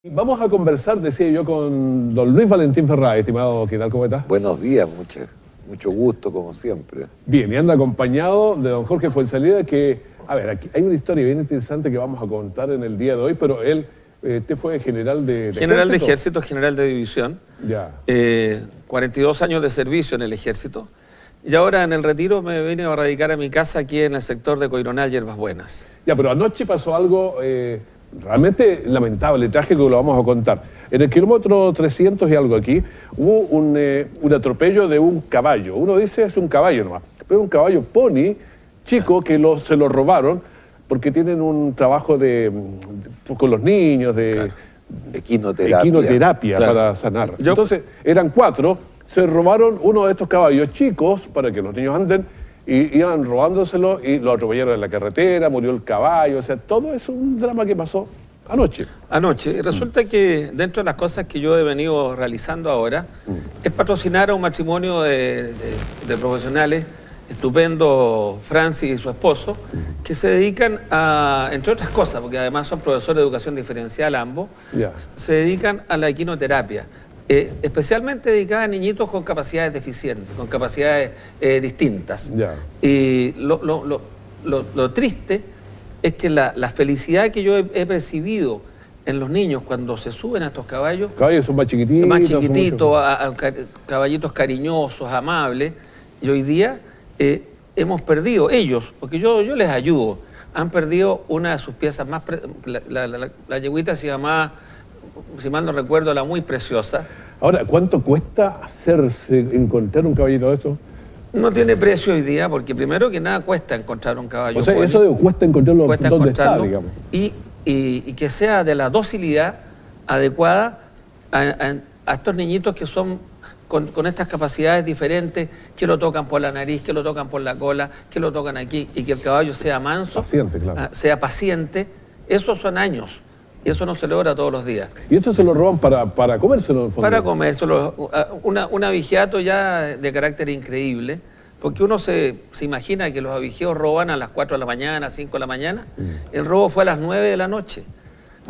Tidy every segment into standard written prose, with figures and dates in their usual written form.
Vamos a conversar, decía yo, con don Luis Valentín Ferrari, estimado, ¿qué tal? ¿Cómo estás? Buenos días, mucho gusto, como siempre. Bien, y anda acompañado de don Jorge Fuenzalida, que, a ver, aquí hay una historia bien interesante que vamos a contar en el día de hoy, pero él, usted fue general de General de ejército, general de división. Ya. 42 años de servicio en el ejército. Y ahora en el retiro me vine a radicar a mi casa aquí en el sector de Coironal, Hierbas Buenas. Ya, pero anoche pasó algo realmente lamentable, trágico, que lo vamos a contar. En el kilómetro 300 y algo aquí, hubo un atropello de un caballo. Uno dice es un caballo nomás, pero un caballo pony chico que se lo robaron porque tienen un trabajo con los niños de Claro. Equinoterapia. equinoterapia Claro. para sanar. Entonces, eran 4, se robaron uno de estos caballos chicos para que los niños anden, y iban robándoselo y lo atropellaron en la carretera, murió el caballo, o sea, todo es un drama que pasó anoche. Anoche. Y resulta que dentro de las cosas que yo he venido realizando ahora es patrocinar a un matrimonio de profesionales estupendo, Francis y su esposo, que se dedican a, entre otras cosas, porque además son profesores de educación diferencial ambos, Ya. se dedican a la equinoterapia, especialmente dedicada a niñitos con capacidades deficientes, con capacidades distintas. Ya. Y lo triste es que la felicidad que yo he percibido en los niños cuando se suben a estos caballos, Caballos son más chiquititos. más son chiquititos, mucho- caballitos cariñosos, amables, y hoy día hemos perdido, ellos, porque yo les ayudo, han perdido una de sus piezas más, la yeguita se llamaba, si mal no recuerdo, la muy preciosa. Ahora, ¿cuánto cuesta encontrar un caballito de estos? No tiene precio hoy día, porque primero que nada cuesta encontrar un caballo O sea, pony. eso cuesta encontrarlo Cuesta donde está, encontrarlo, digamos. y que sea de la docilidad adecuada a estos niñitos que son con estas capacidades diferentes, que lo tocan por la nariz, que lo tocan por la cola, que lo tocan aquí, y que el caballo sea manso, Paciente, claro. sea paciente. Esos son años, y eso no se logra todos los días. Y esto se lo roban para comérselo, en el fondo. Para comérselo, un avigiato ya de carácter increíble, porque uno se imagina que los avigeos roban a las 4 de la mañana, 5 de la mañana. El robo fue a las 9 de la noche.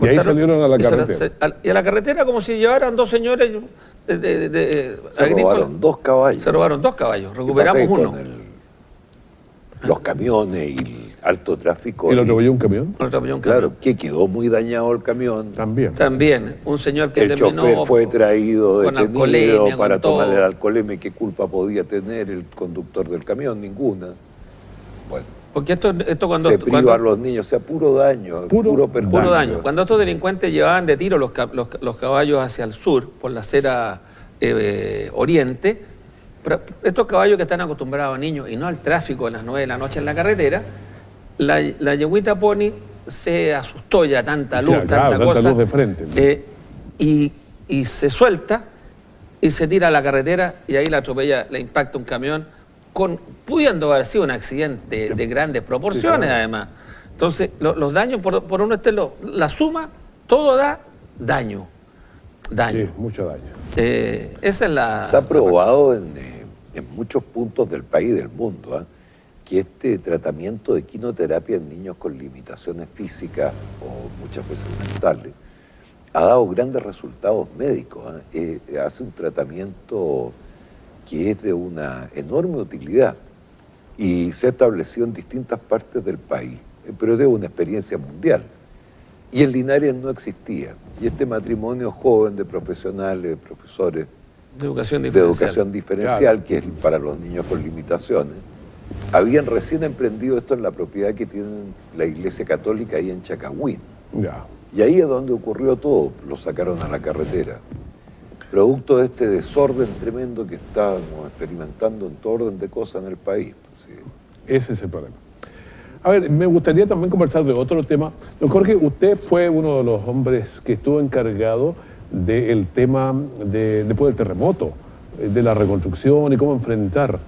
Y ahí salieron a la carretera. Y a la carretera como si llevaran dos señores Se agrícolas. robaron 2 caballos. Se robaron 2 caballos, ¿Qué recuperamos pasa uno. con los camiones y el alto tráfico? ¿Y lo atropelló un camión? Lo atropelló un Claro, camión. que quedó muy dañado el camión. También. También, un señor que El terminó chofer fue traído con detenido alcoholemia, para con todo. tomar el alcoholemia. ¿Qué culpa podía tener el conductor del camión? Ninguna. Bueno, Porque esto cuando... se priva a los niños, o sea, puro daño, Puro perjuicio. Puro daño. Cuando estos delincuentes llevaban de tiro los caballos hacia el sur, por la acera oriente, pero estos caballos que están acostumbrados a niños y no al tráfico a las 9 de la noche en la carretera, la yeguita pony se asustó ya, tanta luz, Claro, tanta cosa. luz de frente. Y se suelta y se tira a la carretera y ahí la atropella, le impacta un camión, pudiendo haber sido un accidente de grandes proporciones, Sí, claro. además. Entonces, los daños, por uno la suma, todo da daño. Sí, mucho daño. Esa es la... Está probado en muchos puntos del país y del mundo, que este tratamiento de quinoterapia en niños con limitaciones físicas o muchas veces mentales ha dado grandes resultados médicos. Hace un tratamiento que es de una enorme utilidad y se ha establecido en distintas partes del país, pero es de una experiencia mundial. Y en Linares no existía. Y este matrimonio joven de profesionales, profesores de educación de diferencial. educación diferencial, que es para los niños con limitaciones, habían recién emprendido esto en la propiedad que tienen la Iglesia Católica ahí en Chacagüín. Ya. Y ahí es donde ocurrió todo, lo sacaron a la carretera. Producto de este desorden tremendo que estábamos experimentando en todo orden de cosas en el país. Sí. Ese es el problema. A ver, me gustaría también conversar de otro tema. Don Jorge, usted fue uno de los hombres que estuvo encargado del tema después del terremoto, de la reconstrucción y cómo enfrentar.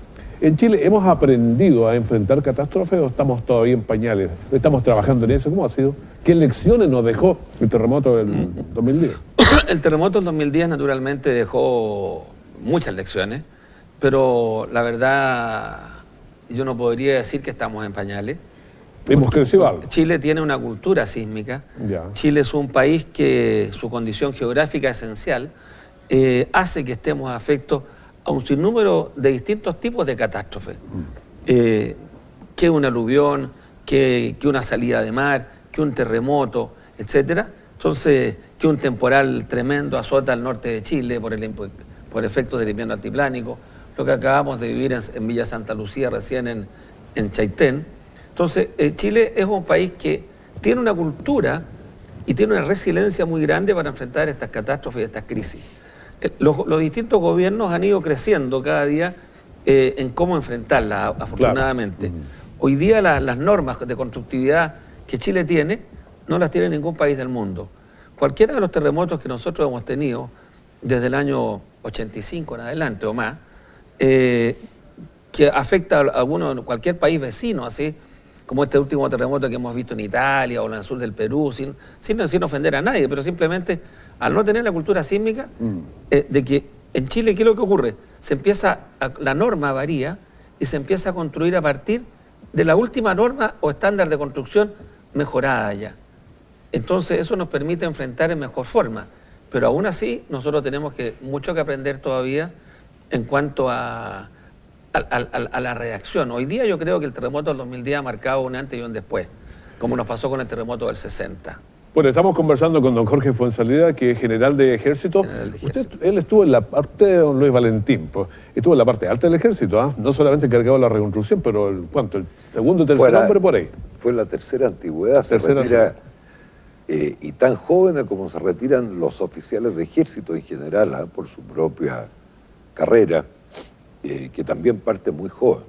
En Chile, ¿hemos aprendido a enfrentar catástrofes o estamos todavía en pañales? ¿Estamos trabajando en eso? ¿Cómo ha sido? ¿Qué lecciones nos dejó el terremoto del 2010? El terremoto del 2010 naturalmente dejó muchas lecciones, pero la verdad yo no podría decir que estamos en pañales. Hemos crecido algo. Chile tiene una cultura sísmica. Ya. Chile es un país que su condición geográfica esencial hace que estemos afectos a un sinnúmero de distintos tipos de catástrofes. Que un aluvión, que una salida de mar, que un terremoto, etcétera. Entonces, que un temporal tremendo azota al norte de Chile por efectos del invierno altiplánico, lo que acabamos de vivir en Villa Santa Lucía recién en Chaitén. Entonces, Chile es un país que tiene una cultura y tiene una resiliencia muy grande para enfrentar estas catástrofes y estas crisis. Los distintos gobiernos han ido creciendo cada día en cómo enfrentarlas, afortunadamente. Claro. Hoy día las normas de constructividad que Chile tiene no las tiene ningún país del mundo. Cualquiera de los terremotos que nosotros hemos tenido desde el año 85 en adelante o más, que afecta a cualquier país vecino, así como este último terremoto que hemos visto en Italia o en el sur del Perú, sin ofender a nadie, pero simplemente al no tener la cultura sísmica, de que en Chile, ¿qué es lo que ocurre? La norma varía y se empieza a construir a partir de la última norma o estándar de construcción mejorada ya. Entonces eso nos permite enfrentar en mejor forma, pero aún así nosotros tenemos mucho que aprender todavía en cuanto a la reacción. Hoy día yo creo que el terremoto del 2010 ha marcado un antes y un después, como nos pasó con el terremoto del 60. Bueno, estamos conversando con don Jorge Fuenzalida, que es general de ejército. Él estuvo en la parte de don Luis Valentín, pues, estuvo en la parte alta del ejército, ¿eh? No solamente encargado de la reconstrucción, pero el segundo o tercer hombre por ahí. Fue la tercera antigüedad, se retira, y tan joven como se retiran los oficiales de ejército en general, por su propia carrera, que también parte muy joven.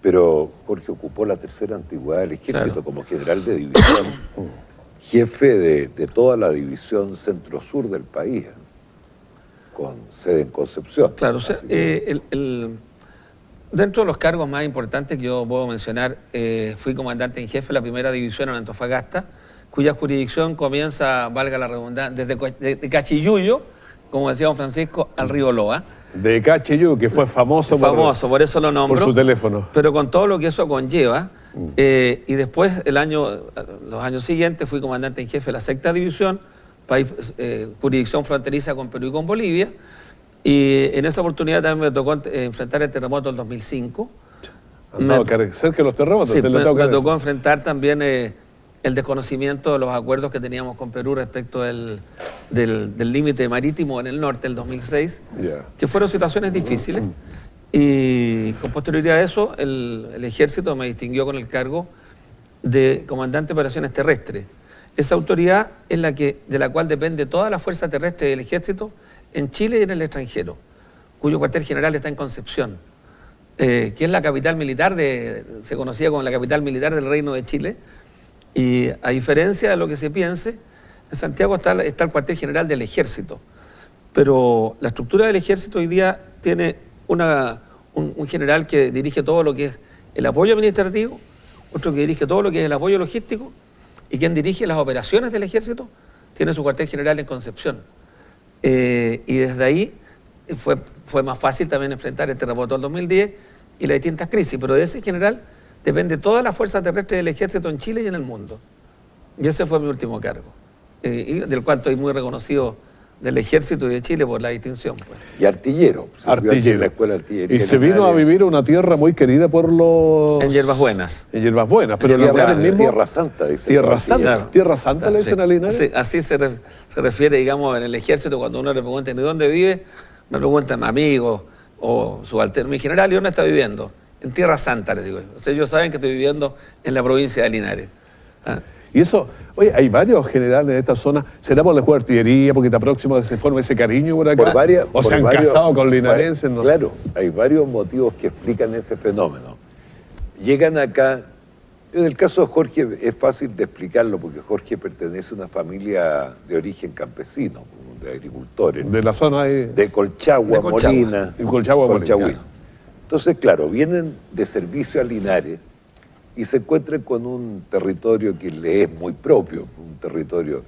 Pero Jorge ocupó la tercera antigüedad del ejército, claro, como general de división. Jefe de toda la división centro-sur del país, con sede en Concepción. Claro, o sea, dentro de los cargos más importantes que yo puedo mencionar, fui comandante en jefe de la primera división en Antofagasta, cuya jurisdicción comienza, valga la redundancia, desde Cachiyuyo, como decía don Francisco, al río Loa. De Cachiyuyo, que fue famoso por eso lo nombro. Por su teléfono. Pero con todo lo que eso conlleva. Y después, los años siguientes, fui comandante en jefe de la sexta división, jurisdicción fronteriza con Perú y con Bolivia. Y en esa oportunidad también me tocó enfrentar el terremoto del 2005. Cerca de los terremotos. Sí, me tocó enfrentar también el desconocimiento de los acuerdos que teníamos con Perú respecto del límite marítimo en el norte, el 2006, que fueron situaciones difíciles. Y con posterioridad a eso, el ejército me distinguió con el cargo de comandante de operaciones terrestres. Esa autoridad es de la cual depende toda la fuerza terrestre del ejército en Chile y en el extranjero, cuyo cuartel general está en Concepción, que es la capital militar, se conocía como la capital militar del Reino de Chile. Y a diferencia de lo que se piense, en Santiago está el cuartel general del ejército. Pero la estructura del ejército hoy día tiene un general que dirige todo lo que es el apoyo administrativo, otro que dirige todo lo que es el apoyo logístico, y quien dirige las operaciones del ejército tiene su cuartel general en Concepción. Y desde ahí fue más fácil también enfrentar el terremoto del 2010 y las distintas crisis, pero de ese general depende toda la fuerza terrestre del ejército en Chile y en el mundo. Y ese fue mi último cargo, y del cual estoy muy reconocido del ejército y de Chile por la distinción. Pues. Y artillero. Artillero. En la escuela artillería. Y se vino a vivir a una tierra muy querida por los... En Hierbas Buenas. En Hierbas Buenas, pero Tierra Santa, dice. Tierra Santa, claro. Tierra Santa, le dicen a Linares. Sí, así se refiere, digamos, en el ejército, cuando uno le pregunta ¿de dónde vive? Me preguntan amigos o subalterno. Mi general, ¿y dónde está viviendo? En Tierra Santa, les digo. O sea, ellos saben que estoy viviendo en la provincia de Linares. Y eso, oye, hay varios generales en esta zona. ¿Será por la escuela de artillería, porque está próximo a que se forme ese cariño por acá? ¿O se han casado con linarenses? No claro, hay varios motivos que explican ese fenómeno. Llegan acá, en el caso de Jorge es fácil de explicarlo, porque Jorge pertenece a una familia de origen campesino, de agricultores. De la zona ahí. De Colchagua, Molina. Colchahuino. Entonces, claro, vienen de servicio a Linares y se encuentran con un territorio que le es muy propio, un territorio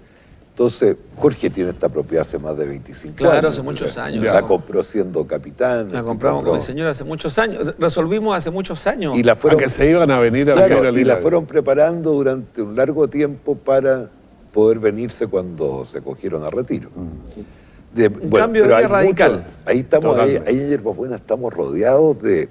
Entonces, Jorge tiene esta propiedad hace más de 25 años. Claro, hace muchos años. La compró siendo capitán. La compramos con mi señora hace muchos años. Resolvimos hace muchos años. Y la fueron, a que se iban a venir a claro, vivir a y la Linares. fueron preparando durante un largo tiempo para poder venirse cuando se cogieron a retiro. Un cambio de vida radical. Ahí estamos, ahí Totalmente. en Hierbas Buenas estamos rodeados de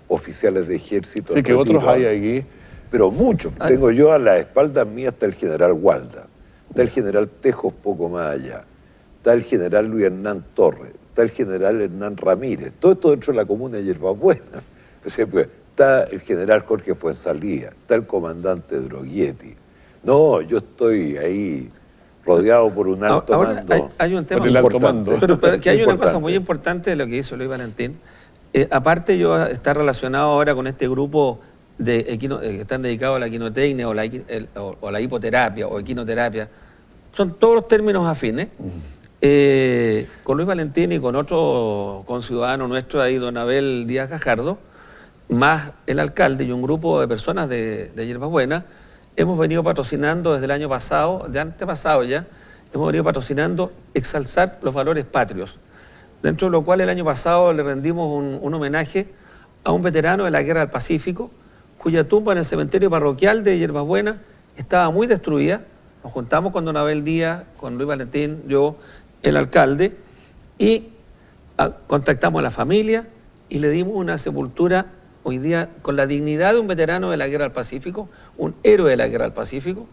oficiales de ejército. Sí, en que otros retiro, hay aquí. pero muchos. Tengo yo a la espalda mía está el general Walda, está el general Tejos poco más allá, está el general Luis Hernán Torres, está el general Hernán Ramírez, todo esto dentro de la comuna de Hierbas Buenas. O sea, pues, está el general Jorge Fuensalía, está el comandante Droguetti. No, yo estoy ahí rodeado por un alto Ahora mando. hay un tema Por el alto importante. mando. Pero que hay una cosa Importante. muy importante de lo que hizo Luis Valentín. Aparte, yo está relacionado ahora con este grupo de que están dedicados a la equinotecnia o la hipoterapia o equinoterapia. Son todos los términos afines. Con Luis Valentín y con otro conciudadano nuestro ahí, don Abel Díaz Gajardo, más el alcalde y un grupo de personas de Hierbas Buenas, hemos venido patrocinando desde el año pasado, de antepasado ya, hemos venido patrocinando exalzar los valores patrios. Dentro de lo cual el año pasado le rendimos un homenaje a un veterano de la Guerra del Pacífico, cuya tumba en el cementerio parroquial de Hierbas Buenas estaba muy destruida. Nos juntamos con don Abel Díaz, con Luis Valentín, yo, el alcalde, y contactamos a la familia y le dimos una sepultura hoy día con la dignidad de un veterano de la Guerra del Pacífico, un héroe de la Guerra del Pacífico.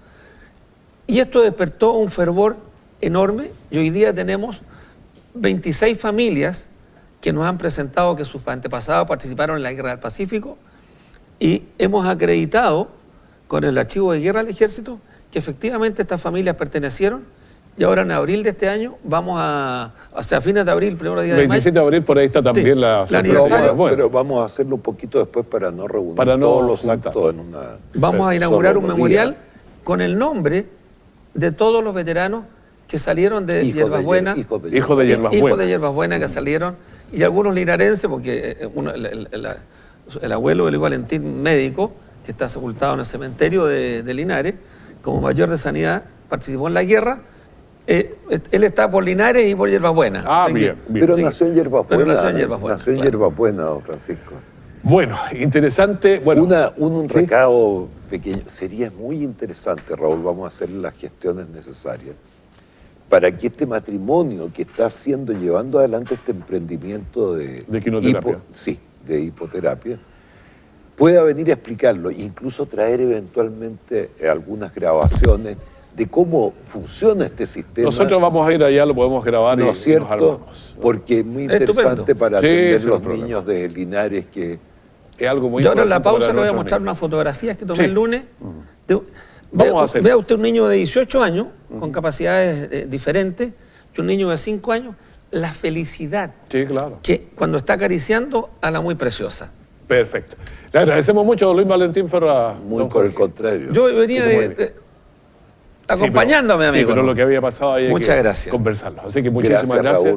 Y esto despertó un fervor enorme y hoy día tenemos 26 familias que nos han presentado que sus antepasados participaron en la Guerra del Pacífico y hemos acreditado con el archivo de guerra del ejército que efectivamente estas familias pertenecieron y ahora en abril de este año vamos o sea, a fines de abril, primero día de 27 de abril, por ahí está también Sí, la... la Pero aniversario. Bueno, vamos a hacerlo un poquito después para no reunir Para no todos los juntar. actos en una... Vamos a inaugurar un solo memorial día. con el nombre de todos los veteranos que salieron de Hierbas Buenas, Hijos de Hijo de Hierbas hijos Buenas. de Hierbas Buenas que salieron, y algunos linarenses, porque el abuelo de Luis Valentín, médico, que está sepultado en el cementerio de Linares, como mayor de sanidad, participó en la guerra. Él está por Linares y por Hierbas Buenas. Ah, Así que- bien, bien. Pero Sí, nació en Hierbas pero Buenas. nació en Hierbas Buenas, Nació en claro. Hierbas Buenas, don Francisco. Bueno, interesante. Bueno, Un ¿sí? recado pequeño. Sería muy interesante, Raúl, vamos a hacer las gestiones necesarias para que este matrimonio que está llevando adelante este emprendimiento de quinoterapia. de hipoterapia, pueda venir a explicarlo, incluso traer eventualmente algunas grabaciones de cómo funciona este sistema. Nosotros vamos a ir allá, lo podemos grabar ¿No y es cierto? nos armamos. Porque es muy Estupendo. interesante para Sí, atender sin los problema. niños de Linares que... Es algo muy Yo ahora en la importante pausa para le voy a nuestros mostrar niños. unas fotografías que tomé Sí. el lunes. Vamos a hacer. Vea usted un niño de 18 años, con capacidades diferentes, y un niño de 5 años, la felicidad Sí, claro. que cuando está acariciando a la muy preciosa. Perfecto. Le agradecemos mucho a Luis Valentín Ferra. Muy don por el Jorge. contrario. Yo venía Muy bien. acompañándome, Sí, amigo. pero ¿no? lo que había pasado ahí hay Muchas que gracias. conversarlo. Así que muchísimas Gracias, gracias. Raúl.